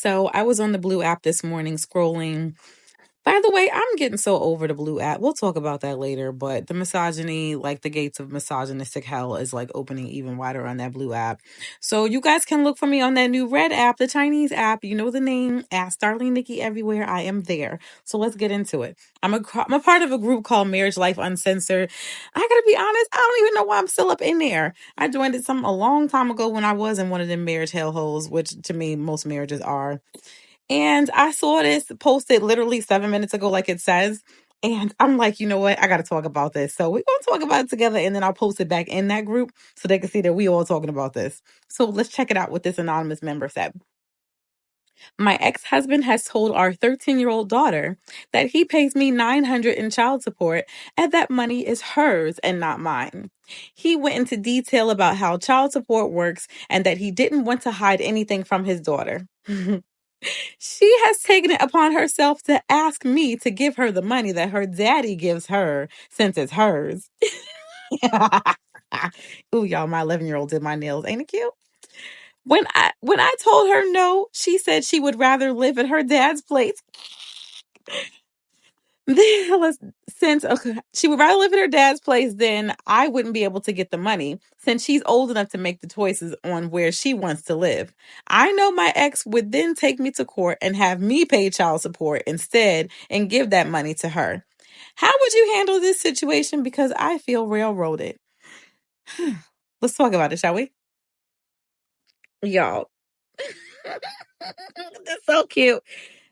So I was on the Blue app this morning scrolling. By the way, I'm getting so over the Blue app. We'll talk about that later, but the misogyny, like the gates of misogynistic hell, is like opening even wider on that Blue app. So you guys can look for me on that new Red app, the Chinese app. You know the name. Ask Darling Nikki everywhere. I am there. So let's get into it. I'm a part of a group called Marriage Life Uncensored. I gotta be honest, I don't even know why I'm still up in there. I joined it a long time ago when I was in one of them marriage hellholes, which to me most marriages are. And I saw this posted literally 7 minutes ago, like it says. And I'm like, you know what? I got to talk about this. So we're going to talk about it together, and then I'll post it back in that group so they can see that we all talking about this. So let's check it out what this anonymous member said. My ex-husband has told our 13-year-old daughter that he pays me $900 in child support and that money is hers and not mine. He went into detail about how child support works and that he didn't want to hide anything from his daughter. She has taken it upon herself to ask me to give her the money that her daddy gives her since it's hers. Ooh, y'all, my 11-year-old did my nails. Ain't it cute? When I told her no, she said she would rather live at her dad's place. Since okay, she would rather live at her dad's place than I wouldn't be able to get the money since she's old enough to make the choices on where she wants to live. I know my ex would then take me to court and have me pay child support instead and give that money to her. How would you handle this situation? Because I feel railroaded. Let's talk about it, shall we? Y'all. That's so cute.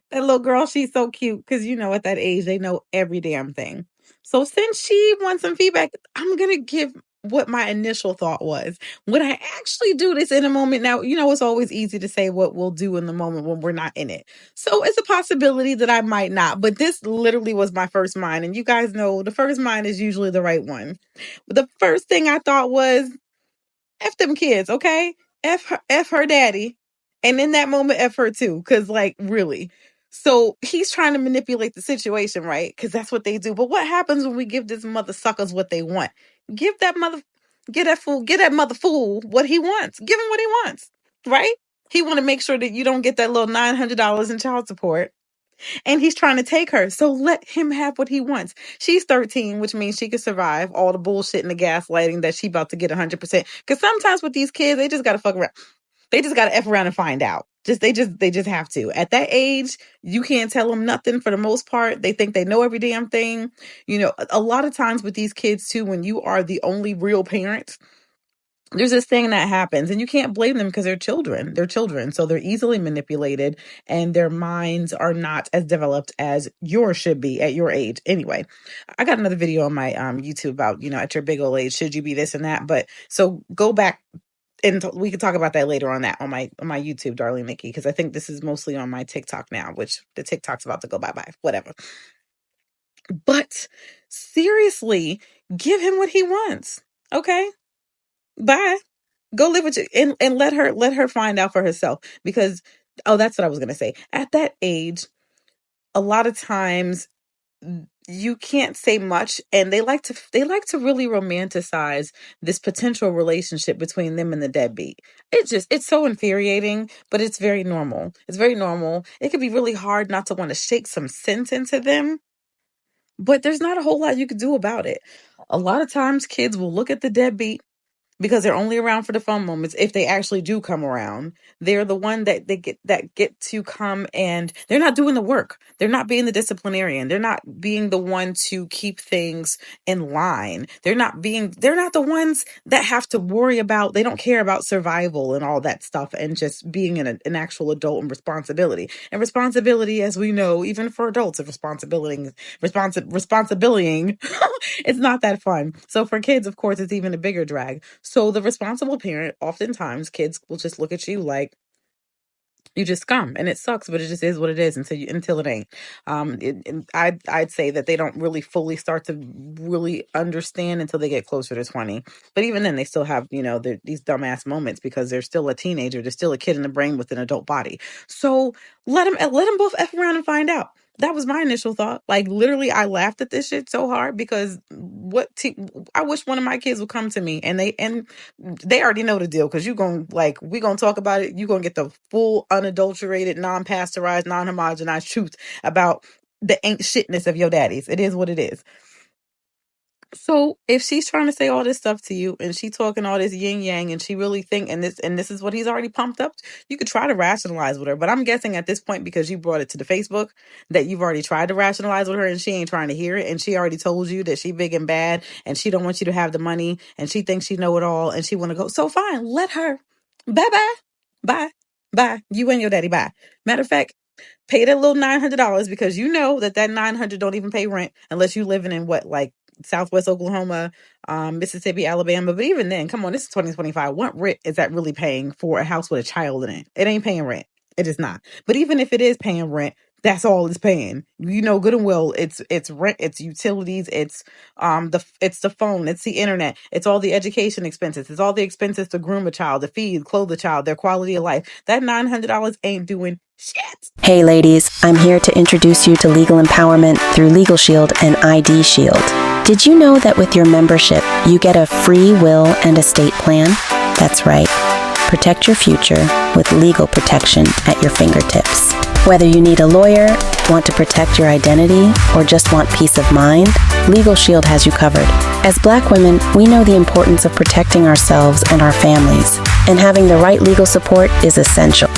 That little girl, she's so cute because at that age they know every damn thing. So since she wants some feedback, I'm gonna give what my initial thought was. Would I actually do this in a moment? Now, it's always easy to say what we'll do in the moment when we're not in it. So it's a possibility that I might not, but this literally was my first mind. And you guys know the first mind is usually the right one. But the first thing I thought was, F them kids, okay? F her daddy. And in that moment, F her too. Cause like really. So he's trying to manipulate the situation, right? Cause that's what they do. But what happens when we give this mother suckers what they want? Give that mother get that mother fool what he wants. Give him what he wants. Right? He want to make sure that you don't get that little $900 in child support, and he's trying to take her. So let him have what he wants. She's 13, which means she could survive all the bullshit and the gaslighting that she about to get 100%. Because sometimes with these kids, they just got to fuck around. They just got to F around and find out. They just have to. At that age, you can't tell them nothing for the most part. They think they know every damn thing. A lot of times with these kids too, when you are the only real parent, there's this thing that happens, and you can't blame them because they're children. They're children, so they're easily manipulated, and their minds are not as developed as yours should be at your age. Anyway, I got another video on my YouTube about at your big old age, should you be this and that? But so go back and we can talk about that later on my YouTube, Darling Nikki, because I think this is mostly on my TikTok now, which the TikTok's about to go bye-bye, whatever. But seriously, give him what he wants, okay? Bye. Go live with you and let her find out for herself, because that's what I was going to say. At that age, a lot of times you can't say much, and they like to really romanticize this potential relationship between them and the deadbeat. It's so infuriating, but it's very normal. It's very normal. It can be really hard not to want to shake some sense into them, but there's not a whole lot you could do about it. A lot of times kids will look at the deadbeat because they're only around for the fun moments. If they actually do come around, they're the one that get to come, and they're not doing the work. They're not being the disciplinarian. They're not being the one to keep things in line. They're not the ones that have to worry about, they don't care about survival and all that stuff, and just being an actual adult and responsibility. And responsibility, as we know, even for adults, of responsibility it's not that fun. So for kids, of course, it's even a bigger drag. So the responsible parent, oftentimes kids will just look at you like you just scum, and it sucks, but it just is what it is until it ain't. I'd say that they don't really fully start to really understand until they get closer to 20. But even then, they still have these dumbass moments because they're still a teenager. They're still a kid in the brain with an adult body. So let them both F around and find out. That was my initial thought. Like, literally, I laughed at this shit so hard because I wish one of my kids would come to me, and they already know the deal, because we gonna talk about it. You gonna get the full, unadulterated, non-pasteurized, non-homogenized truth about the ain't shitness of your daddies. It is what it is. So if she's trying to say all this stuff to you, and she talking all this yin yang, and she really and this is what he's already pumped up, you could try to rationalize with her. But I'm guessing at this point, because you brought it to the Facebook, that you've already tried to rationalize with her, and she ain't trying to hear it, and she already told you that she big and bad, and she don't want you to have the money, and she thinks she know it all, and she want to go. So fine, let her. Bye bye, bye bye. You and your daddy, bye. Matter of fact, pay that little $900, because you know that 900 don't even pay rent unless you living in what, like Southwest Oklahoma, Mississippi, Alabama. But even then, come on, this is 2025. What rent is that really paying for a house with a child in it? It ain't paying rent. It is not. But even if it is paying rent, that's all it's paying. You know good and well it's rent, it's utilities, it's the phone, it's the internet, it's all the education expenses, it's all the expenses to groom a child, to feed, clothe a child, their quality of life. That $900 ain't doing shit. Hey ladies, I'm here to introduce you to legal empowerment through Legal Shield and ID Shield. Did you know that with your membership, you get a free will and estate plan? That's right. Protect your future with legal protection at your fingertips. Whether you need a lawyer, want to protect your identity, or just want peace of mind, Legal Shield has you covered. As Black women, we know the importance of protecting ourselves and our families, and having the right legal support is essential.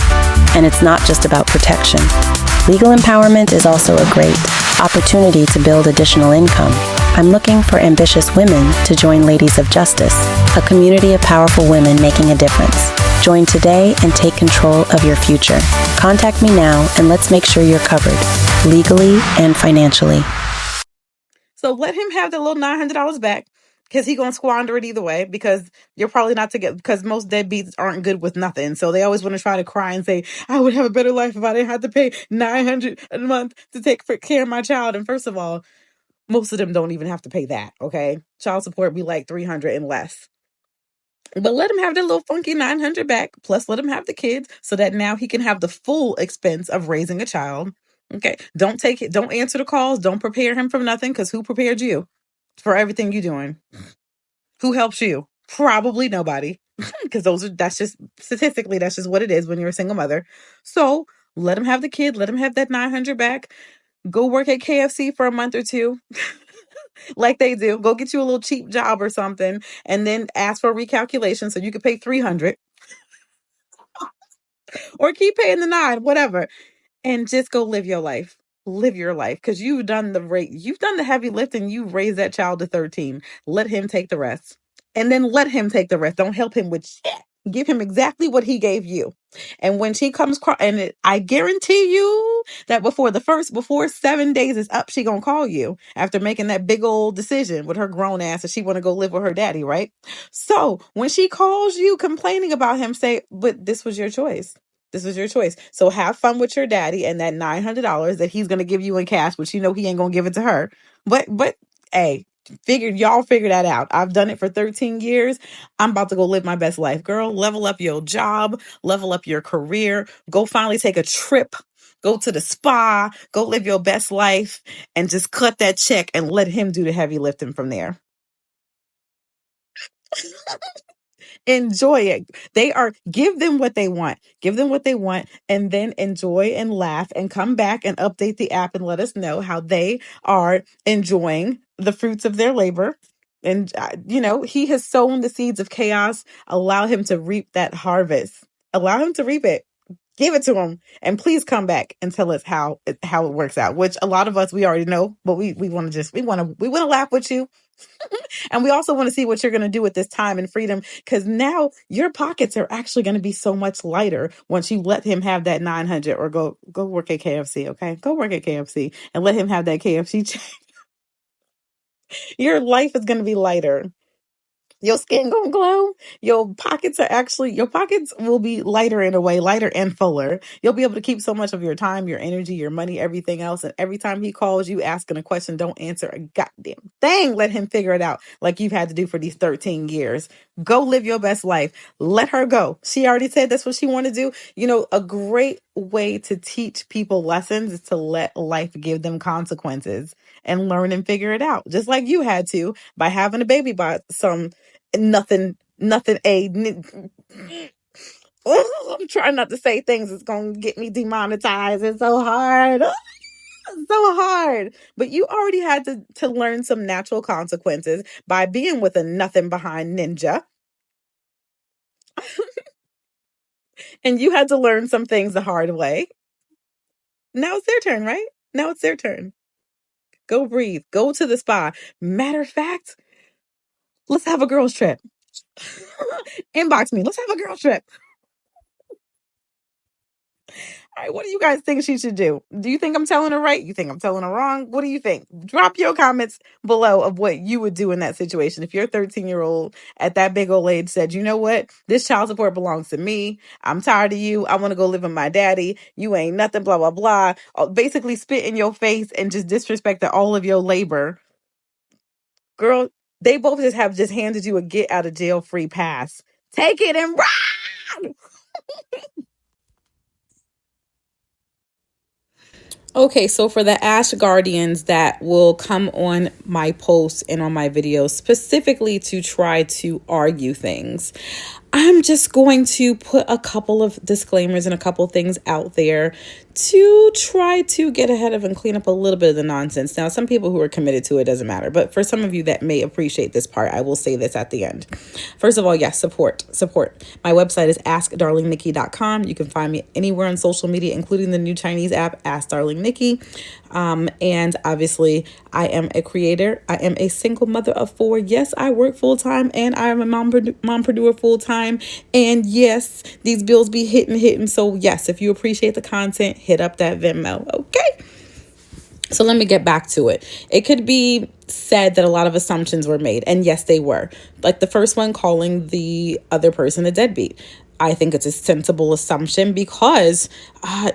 And it's not just about protection. Legal empowerment is also a great opportunity to build additional income. I'm looking for ambitious women to join Ladies of Justice, a community of powerful women making a difference. Join today and take control of your future. Contact me now and let's make sure you're covered, legally and financially. So let him have the little $900 back, because he's going to squander it either way, because you're probably not together, because most deadbeats aren't good with nothing. So they always want to try to cry and say, I would have a better life if I didn't have to pay $900 a month to take care of my child. And first of all, most of them don't even have to pay that, okay? Child support be like $300 and less. But let him have the little funky $900 back, plus let him have the kids, so that now he can have the full expense of raising a child. Okay, don't answer the calls, don't prepare him for nothing, because who prepared you for everything you're doing? Who helps you? Probably nobody, because that's just statistically, that's just what it is when you're a single mother. So let him have the kid, let him have that $900 back. Go work at KFC for a month or two. Like they do. Go get you a little cheap job or something, and then ask for a recalculation so you could pay $300, or keep paying the $9, whatever, and just go live your life. Live your life, because you've done the heavy lifting. You raised that child to 13. Let him take the rest. And then let him take the rest. Don't help him with shit. Give him exactly what he gave you. And when she comes, I guarantee you that before 7 days is up, she gonna call you after making that big old decision with her grown ass that she want to go live with her daddy, right? So when she calls you complaining about him, say, but this was your choice. This was your choice. So have fun with your daddy and that $900 that he's gonna give you in cash, which you know he ain't gonna give it to her. But hey, y'all figure that out. I've done it for 13 years. I'm about to go live my best life. Girl, level up your job, level up your career, go finally take a trip, go to the spa, go live your best life, and just cut that check and let him do the heavy lifting from there. Enjoy it. Give them what they want. Give them what they want, and then enjoy and laugh and come back and update the app and let us know how they are enjoying the fruits of their labor. And, he has sown the seeds of chaos. Allow him to reap that harvest. Allow him to reap it. Give it to him, and please come back and tell us how it works out. Which a lot of us, we already know, but we want to laugh with you. And we also want to see what you're going to do with this time and freedom, because now your pockets are actually going to be so much lighter once you let him have that 900, or go work at KFC. Okay, go work at KFC and let him have that KFC check. Your life is going to be lighter. Your skin gonna glow. Your pockets will be lighter in a way, lighter and fuller. You'll be able to keep so much of your time, your energy, your money, everything else. And every time he calls you asking a question, don't answer a goddamn thing. Let him figure it out, like you've had to do for these 13 years. Go live your best life. Let her go. She already said that's what she want to do. A great way to teach people lessons is to let life give them consequences and learn and figure it out. Just like you had to by having a baby by some nothing I'm trying not to say things that's going to get me demonetized. It's so hard. So hard. But you already had to learn some natural consequences by being with a nothing behind ninja. And you had to learn some things the hard way. Now it's their turn, right? Now it's their turn. Go breathe. Go to the spa. Matter of fact, let's have a girls trip. Inbox me. Let's have a girls trip. All right, what do you guys think she should do? Do you think I'm telling her right? You think I'm telling her wrong? What do you think? Drop your comments below of what you would do in that situation. If your 13-year-old at that big old age said, you know what? This child support belongs to me. I'm tired of you. I want to go live with my daddy. You ain't nothing, blah, blah, blah. Basically spit in your face and just disrespect all of your labor. Girl, they both just handed you a get out of jail free pass. Take it and run. Okay, so for the Ash Guardians that will come on my posts and on my videos specifically to try to argue things, I'm just going to put a couple of disclaimers and a couple things out there to try to get ahead of and clean up a little bit of the nonsense. Now, some people who are committed to it doesn't matter, but for some of you that may appreciate this part, I will say this at the end. First of all, yes, support. My website is askdarlingnikki.com. You can find me anywhere on social media, including the new Chinese app, Ask Darling Nikki. And obviously, I am a creator. I am a single mother of 4. Yes, I work full time, and I am a mompreneur full time. And yes, these bills be hitting. So yes, if you appreciate the content, hit up that Venmo. Okay. So let me get back to it. It could be said that a lot of assumptions were made. And yes, they were. Like the first one, calling the other person a deadbeat. I think it's a sensible assumption because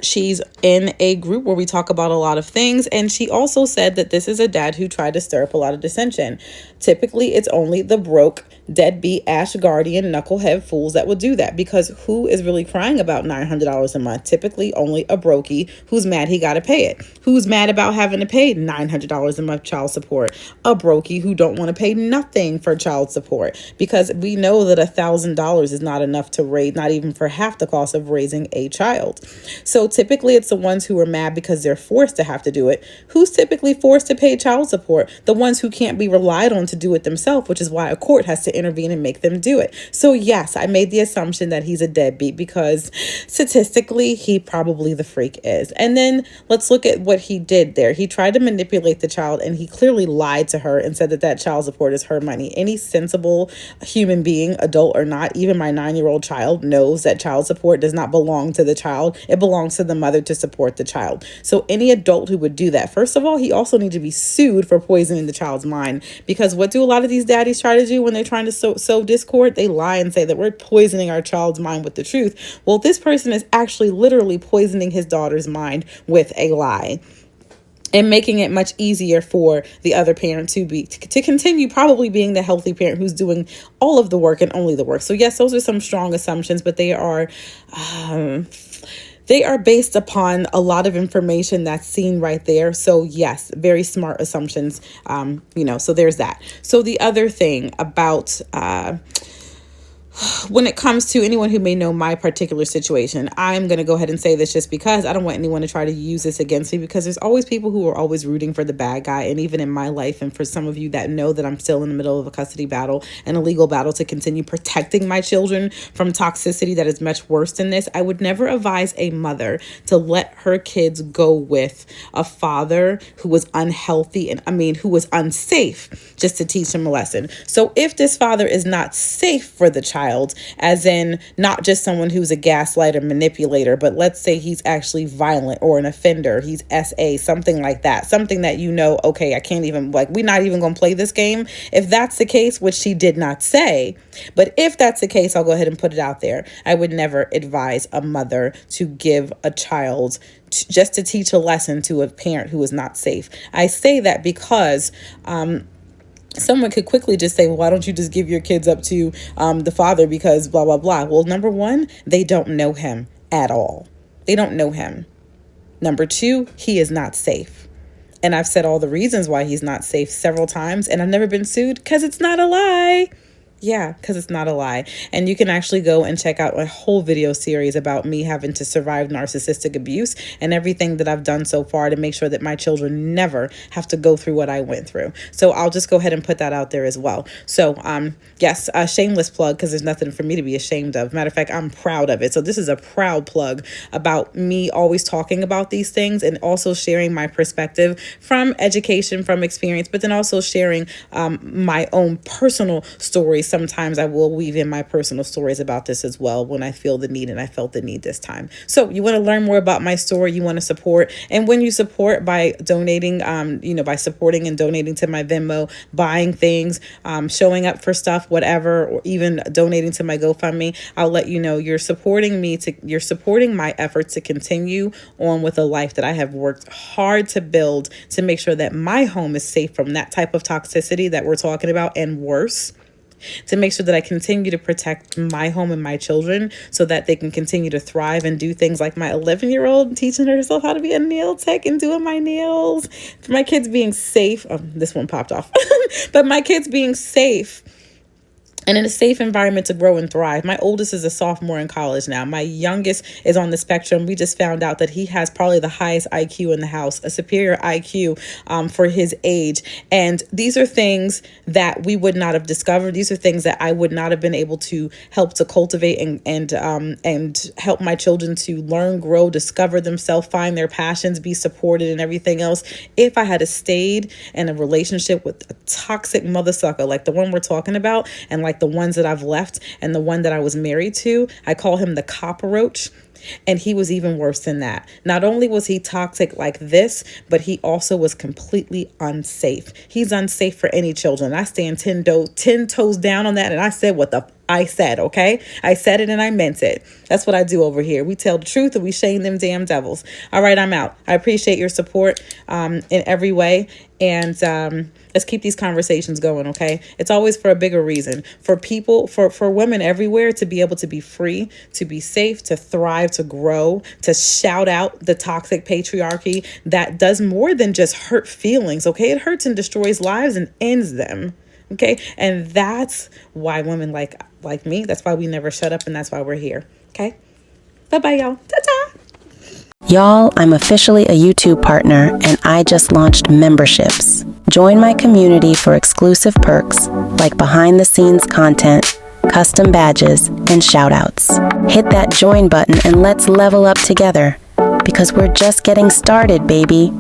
she's in a group where we talk about a lot of things. And she also said that this is a dad who tried to stir up a lot of dissension. Typically, it's only the broke, deadbeat, Ash Guardian, knucklehead fools that would do that, because who is really crying about $900 a month? Typically only a brokey who's mad he got to pay it. Who's mad about having to pay $900 a month child support? A brokey who don't want to pay nothing for child support, because we know that $1,000 is not enough to raise, not even for half the cost of raising a child. So typically it's the ones who are mad because they're forced to have to do it. Who's typically forced to pay child support? The ones who can't be relied on to do it themselves, which is why a court has to intervene and make them do it. So yes, I made the assumption that he's a deadbeat because statistically he probably the freak is. And then let's look at what he did there. He tried to manipulate the child, and he clearly lied to her and said that child support is her money. Any sensible human being, adult or not, even my 9-year-old child, knows that child support does not belong to the child. It belongs to the mother to support the child. So any adult who would do that, first of all, he also needs to be sued for poisoning the child's mind, because what do a lot of these daddies try to do when they're trying to sow discord? They lie and say that we're poisoning our child's mind with the truth. Well, this person is actually literally poisoning his daughter's mind with a lie, and making it much easier for the other parent to continue probably being the healthy parent who's doing all of the work and only the work. So yes, those are some strong assumptions, but they are based upon a lot of information that's seen right there. So yes, very smart assumptions. So there's that. So the other thing about when it comes to anyone who may know my particular situation, I'm going to go ahead and say this just because I don't want anyone to try to use this against me, because there's always people who are always rooting for the bad guy. And even in my life, and for some of you that know that I'm still in the middle of a custody battle and a legal battle to continue protecting my children from toxicity that is much worse than this, I would never advise a mother to let her kids go with a father who was unhealthy who was unsafe, just to teach them a lesson. So if this father is not safe for the child, as in not just someone who's a gaslighter, manipulator, but let's say he's actually violent or an offender, he's SA, something like that, something that okay, I can't even, we're not even going to play this game. If that's the case, which she did not say, but if that's the case, I'll go ahead and put it out there. I would never advise a mother to give a child just to teach a lesson to a parent who is not safe. I say that because someone could quickly just say, well, why don't you just give your kids up to the father because blah, blah, blah. Well, number one, they don't know him at all. They don't know him. Number two, he is not safe. And I've said all the reasons why he's not safe several times, and I've never been sued because it's not a lie. Yeah, because it's not a lie. And you can actually go and check out a whole video series about me having to survive narcissistic abuse and everything that I've done so far to make sure that my children never have to go through what I went through. So I'll just go ahead and put that out there as well. So yes, a shameless plug, because there's nothing for me to be ashamed of. Matter of fact, I'm proud of it. So this is a proud plug about me always talking about these things and also sharing my perspective from education, from experience, but then also sharing my own personal stories. Sometimes I will weave in my personal stories about this as well when I feel the need, and I felt the need this time. So you want to learn more about my story, you want to support, and when you support by donating, by supporting and donating to my Venmo, buying things, showing up for stuff, whatever, or even donating to my GoFundMe, I'll let you know you're supporting you're supporting my efforts to continue on with a life that I have worked hard to build, to make sure that my home is safe from that type of toxicity that we're talking about and worse, to make sure that I continue to protect my home and my children so that they can continue to thrive and do things like my 11-year-old teaching herself how to be a nail tech and doing my nails, for my kids being safe. Oh, this one popped off. But my kids being safe and in a safe environment to grow and thrive. My oldest is a sophomore in college now. My youngest is on the spectrum. We just found out that he has probably the highest IQ in the house, a superior IQ for his age. And these are things that we would not have discovered. These are things that I would not have been able to help to cultivate and help my children to learn, grow, discover themselves, find their passions, be supported and everything else, if I had stayed in a relationship with a toxic mother sucker like the one we're talking about, and like the ones that I've left, and the one that I was married to. I call him the cockroach. And he was even worse than that. Not only was he toxic like this, but he also was completely unsafe. He's unsafe for any children. I stand 10 toes down on that. And I said what I said, okay? I said it and I meant it. That's what I do over here. We tell the truth and we shame them damn devils. All right, I'm out. I appreciate your support in every way. And let's keep these conversations going, okay? It's always for a bigger reason. For people, for women everywhere to be able to be free, to be safe, to thrive, to grow, to shout out the toxic patriarchy that does more than just hurt feelings, okay? It hurts and destroys lives and ends them. Okay. And that's why women like me, that's why we never shut up, and that's why we're here. Okay. Bye-bye, y'all. Ta-ta. Y'all, I'm officially a YouTube partner, and I just launched memberships. Join my community for exclusive perks like behind-the-scenes content, custom badges, and shout-outs. Hit that join button and let's level up together, because we're just getting started, baby.